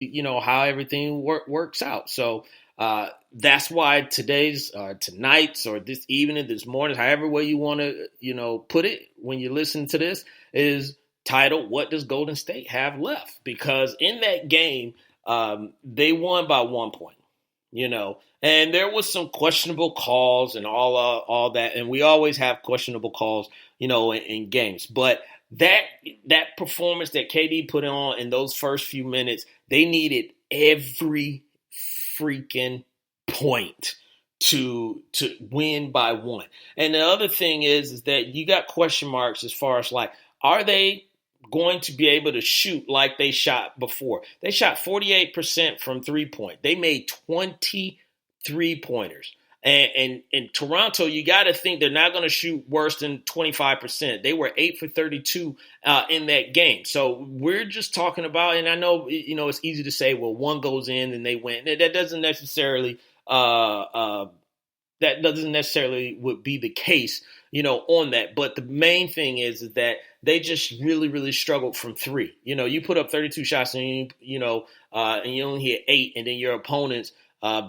how everything works out. So that's why tonight's or this evening, this morning, however way you want to, put it when you listen to this, is titled "What Does Golden State Have Left?" Because in that game, they won by 1 point. And there was some questionable calls and all that, and we always have questionable calls, in games. But that performance that KD put on in those first few minutes, they needed every freaking point to win by one. And the other thing is that you got question marks as far as like, are they going to be able to shoot like they shot before? They shot 48% from 3-point. They made 20 3-pointers. And in Toronto, you got to think they're not going to shoot worse than 25%. They were 8 for 32 in that game. So we're just talking about, and I know, it's easy to say, well, one goes in and they win. That doesn't necessarily would be the case, on that. But the main thing is that they just really, really struggled from three. You put up 32 shots and and you only hit 8, and then your opponents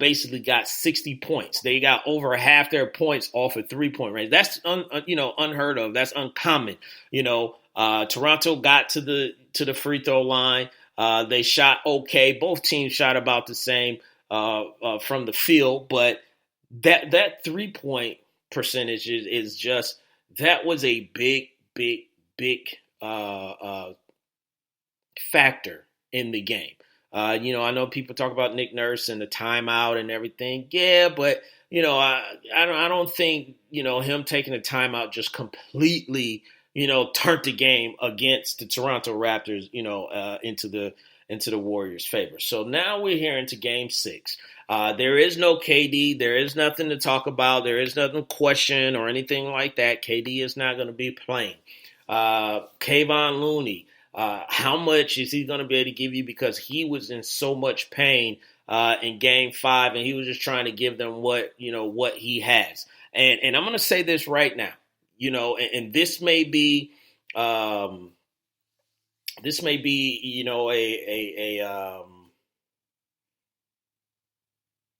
basically got 60 points. They got over half their points off a 3-point range. That's unheard of. That's uncommon. Toronto got to the free throw line. They shot okay. Both teams shot about the same from the field, but that 3-point percentage is just, that was a big factor in the game. I know people talk about Nick Nurse and the timeout and everything. Yeah, but I don't think him taking a timeout just completely turned the game against the Toronto Raptors into the Warriors' favor. So now we're here into Game 6. There is no KD. There is nothing to talk about. There is nothing to question or anything like that. KD is not going to be playing. Kevon Looney. How much is he going to be able to give you? Because he was in so much pain in Game 5, and he was just trying to give them what he has. And I'm going to say this right now, and this may be a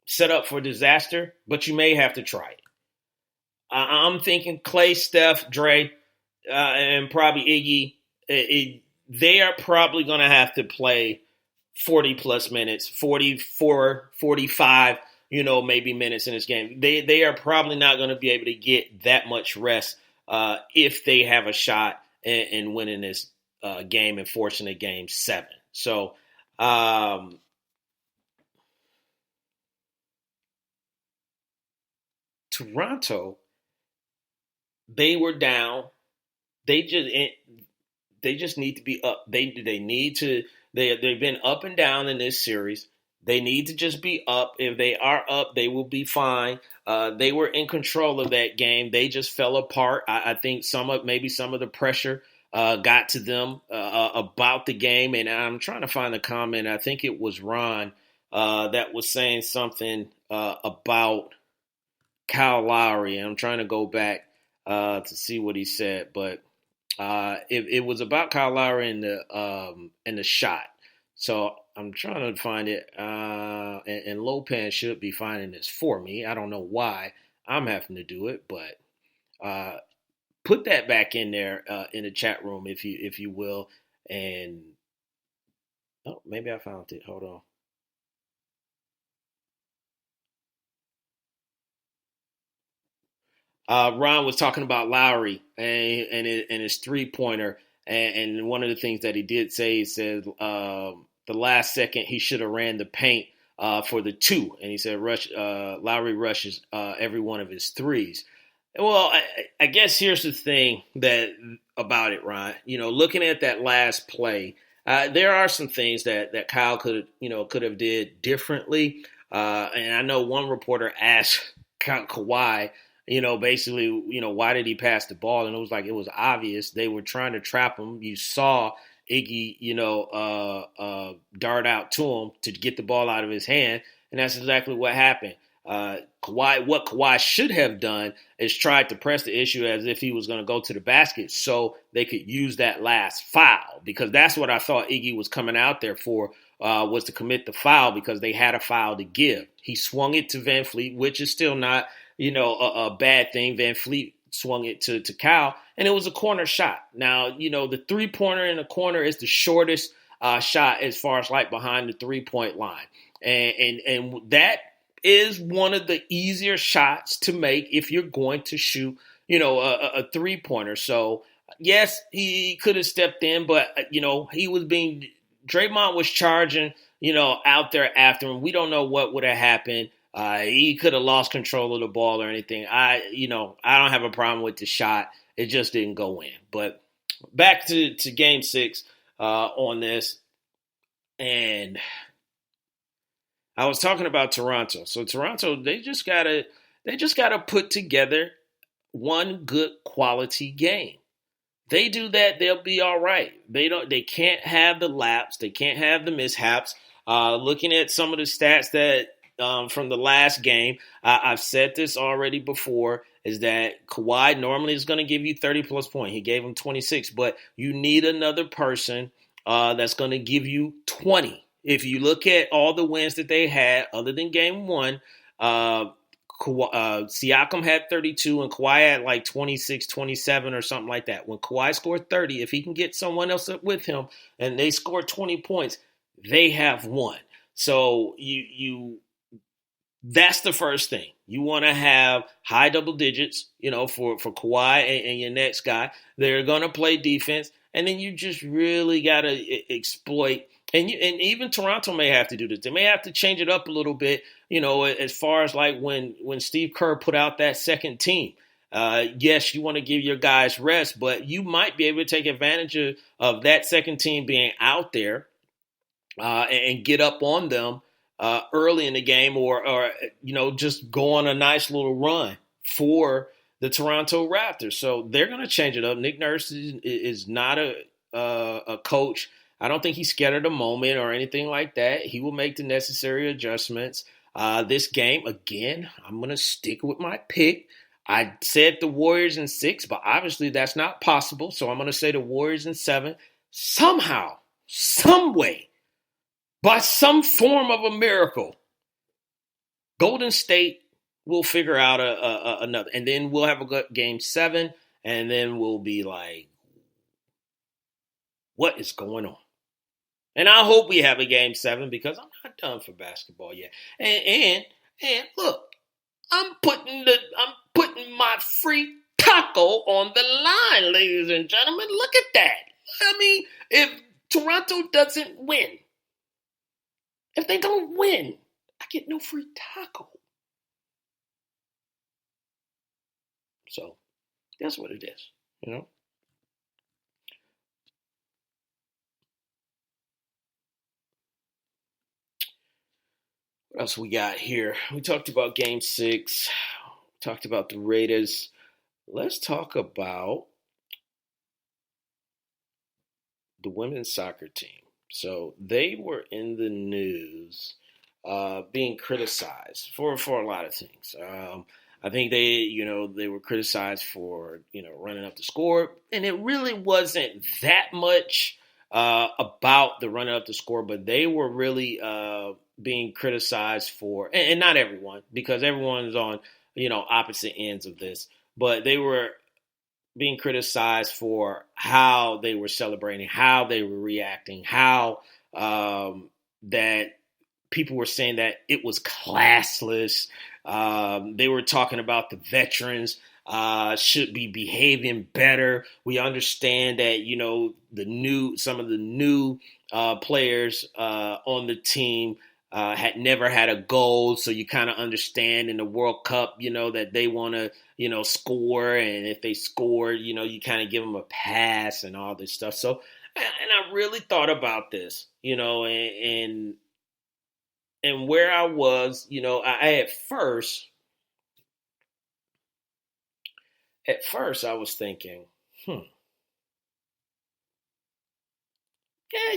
setup for disaster, but you may have to try it. I'm thinking Clay, Steph, Dre, and probably Iggy. They are probably going to have to play 40-plus minutes, 44, 45, maybe minutes in this game. They are probably not going to be able to get that much rest if they have a shot in winning this game and forcing a Game 7. So Toronto, they were down. They just need to be up. They've been up and down in this series. They need to just be up. If they are up, they will be fine. They were in control of that game. They just fell apart. I think maybe some of the pressure got to them about the game. And I'm trying to find a comment. I think it was Ron that was saying something about Kyle Lowry. And I'm trying to go back to see what he said, but it was about Kyle Lowry and the shot. So I'm trying to find it, and Lopan should be finding this for me. I don't know why I'm having to do it, but put that back in there in the chat room if you will. And maybe I found it. Hold on. Ron was talking about Lowry and his 3-pointer, and one of the things that he did say, he said the last second he should have ran the paint for the 2, and he said Lowry rushes every one of his threes. Well, I guess here's the thing about it, Ron. Looking at that last play, there are some things that Kyle could have did differently, and I know one reporter asked Kawhi, basically, why did he pass the ball? And it was obvious. They were trying to trap him. You saw Iggy, dart out to him to get the ball out of his hand. And that's exactly what happened. What Kawhi should have done is tried to press the issue as if he was going to go to the basket so they could use that last foul, because that's what I thought Iggy was coming out there for was to commit the foul because they had a foul to give. He swung it to Van Fleet, which is still not, a bad thing. Van Fleet swung it to Cal, and it was a corner shot. Now, the three-pointer in the corner is the shortest shot as far as like behind the three-point line. And that is one of the easier shots to make if you're going to shoot, a three-pointer. So, yes, he could have stepped in, but, Draymond was charging, out there after him. We don't know what would have happened. He could have lost control of the ball or anything. I don't have a problem with the shot. It just didn't go in. But back to Game 6 on this. And I was talking about Toronto. So Toronto, they just gotta put together one good quality game. They do that, they'll be all right. They can't have the laps, they can't have the mishaps. Looking at some of the stats that from the last game, I've said this already before, is that Kawhi normally is going to give you 30-plus points. He gave him 26, but you need another person that's going to give you 20. If you look at all the wins that they had, other than Game 1, Siakam had 32 and Kawhi had like 26, 27 or something like that. When Kawhi scored 30, if he can get someone else up with him and they score 20 points, they have won. So that's the first thing. You want to have high double digits, for Kawhi and your next guy. They're going to play defense, and then you just really got to exploit. And even Toronto may have to do this. They may have to change it up a little bit, as far as like when Steve Kerr put out that second team. Yes, you want to give your guys rest, but you might be able to take advantage of that second team being out there and get up on them early in the game or just go on a nice little run for the Toronto Raptors. So they're going to change it up. Nick Nurse is not a coach. I don't think he's scared of the moment or anything like that. He will make the necessary adjustments. This game, again, I'm going to stick with my pick. I said the Warriors in 6, but obviously that's not possible. So I'm going to say the Warriors in 7. Somehow, some way, by some form of a miracle, Golden State will figure out another. And then we'll have a Game 7, and then we'll be like, what is going on? And I hope we have a Game 7 because I'm not done for basketball yet. And look, I'm putting my free taco on the line, ladies and gentlemen. Look at that. I mean, if Toronto doesn't win, if they don't win, I get no free taco. So that's what it is, What else we got here? We talked about Game 6. Talked about the Raiders. Let's talk about the women's soccer team. So they were in the news being criticized for a lot of things. I think they were criticized for, running up the score. And it really wasn't that much about the running up the score, but they were really being criticized for, and not everyone, because everyone's on, opposite ends of this, but they were being criticized for how they were celebrating, how they were reacting, how that people were saying that it was classless. They were talking about the veterans should be behaving better. We understand that, some of the new players on the team had never had a goal. So you kind of understand in the World Cup, that they want to, score. And if they score, you kind of give them a pass and all this stuff. So, and I really thought about this, and where I was, I at first I was thinking, yeah,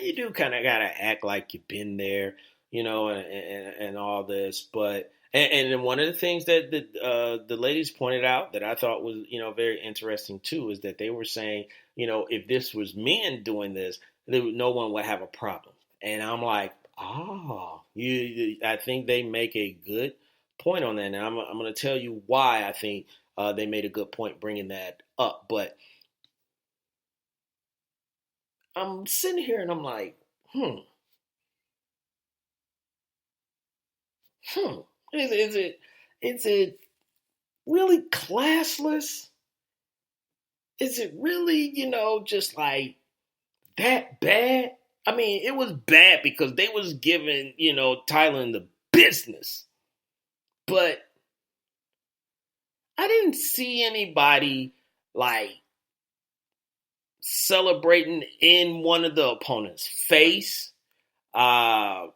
you do kind of got to act like you've been there, and all this. But, and then one of the things that the ladies pointed out that I thought was, very interesting too, is that they were saying, if this was men doing this, no one would have a problem. And I'm like, I think they make a good point on that. Now I'm going to tell you why I think they made a good point bringing that up. But I'm sitting here and I'm like, hmm, hmm, is it really classless? Is it really, just like that bad? I mean, it was bad because they was giving, Thailand the business. But I didn't see anybody like celebrating in one of the opponent's face. Uh,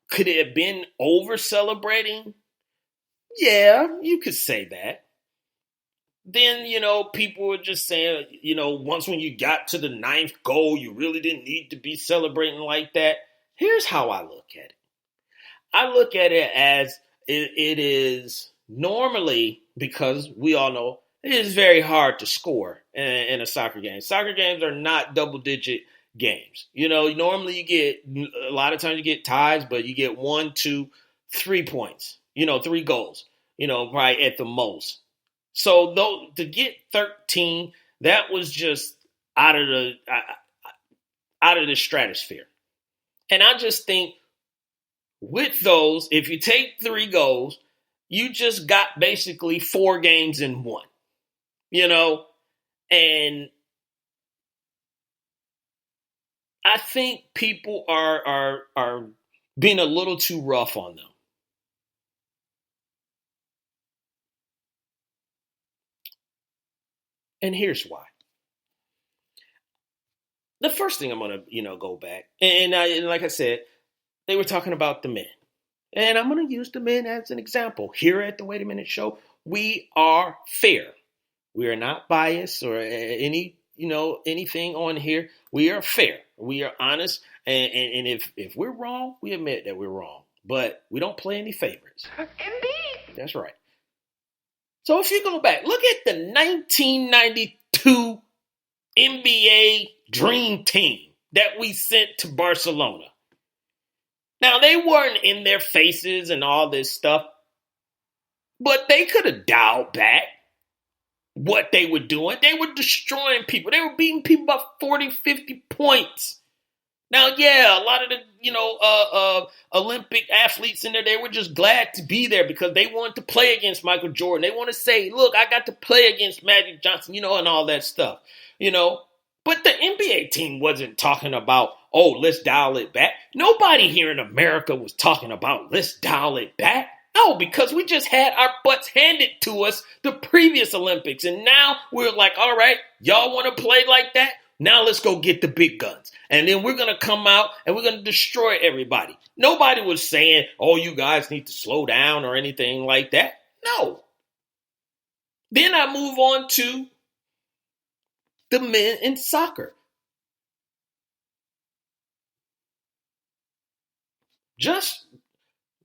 could it have been over celebrating? Yeah, you could say that. Then, people were just saying, once when you got to the ninth goal, you really didn't need to be celebrating like that. Here's how I look at it. I look at it as it is normally, because we all know it is very hard to score in a soccer game. Soccer games are not double digit games. Normally you get, a lot of times you get ties, but you get 1, 2, 3 points, 3 goals, probably at the most. So though to get 13, that was just out of the stratosphere. And I just think with those, if you take 3 goals, you just got basically 4 games in one, and I think people are being a little too rough on them. And here's why. The first thing I'm going to, go back, and like I said, they were talking about the men. And I'm going to use the men as an example. Here at the Wait a Minute Show, we are fair. We are not biased or anything on here. We are fair. We are honest. And if we're wrong, we admit that we're wrong. But we don't play any favorites. Indeed. That's right. So if you go back, look at the 1992 NBA Dream Team that we sent to Barcelona. Now, they weren't in their faces and all this stuff, but they could have dialed back what they were doing. They were destroying people. They were beating people by 40, 50 points. Now, yeah, a lot of the, Olympic athletes in there, they were just glad to be there because they wanted to play against Michael Jordan. They want to say, look, I got to play against Magic Johnson, and all that stuff, But the NBA team wasn't talking about, oh, let's dial it back. Nobody here in America was talking about, let's dial it back. No, because we just had our butts handed to us the previous Olympics. And now we're like, all right, y'all want to play like that? Now let's go get the big guns. And then we're going to come out and we're going to destroy everybody. Nobody was saying, oh, you guys need to slow down or anything like that. No. Then I move on to the men in soccer. Just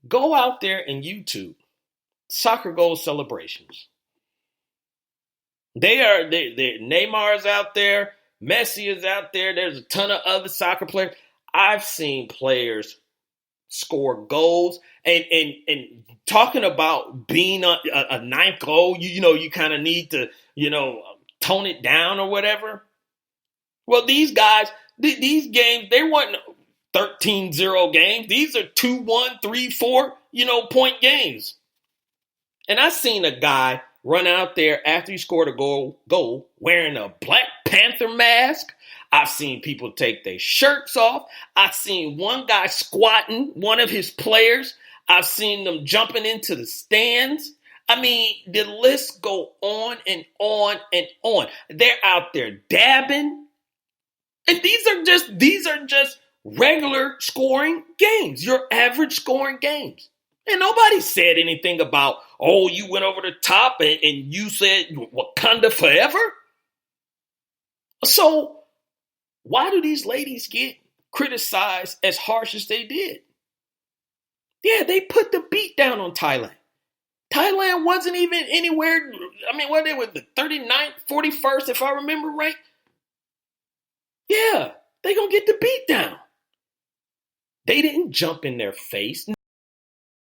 go out there and YouTube soccer goal celebrations. Neymar's out there, Messi is out there. There's a ton of other soccer players. I've seen players score goals and talking about being a ninth goal. You kind of need to tone it down or whatever. Well, these guys, these games, they weren't 13-0 games. These are 2-1, 3-4, point games. And I seen a guy run out there after he scored a goal wearing a Black Panther mask. I've seen people take their shirts off. I've seen one guy squatting one of his players. I've seen them jumping into the stands. I mean, the list go on and on and on. They're out there dabbing. And these are just regular scoring games, your average scoring games. And nobody said anything about, oh, you went over the top and you said Wakanda forever. So why do these ladies get criticized as harsh as they did? Yeah, they put the beat down on Thailand. Thailand wasn't even anywhere. I mean, what they were, the 39th, 41st, if I remember right. Yeah, they gonna get the beat down. They didn't jump in their face.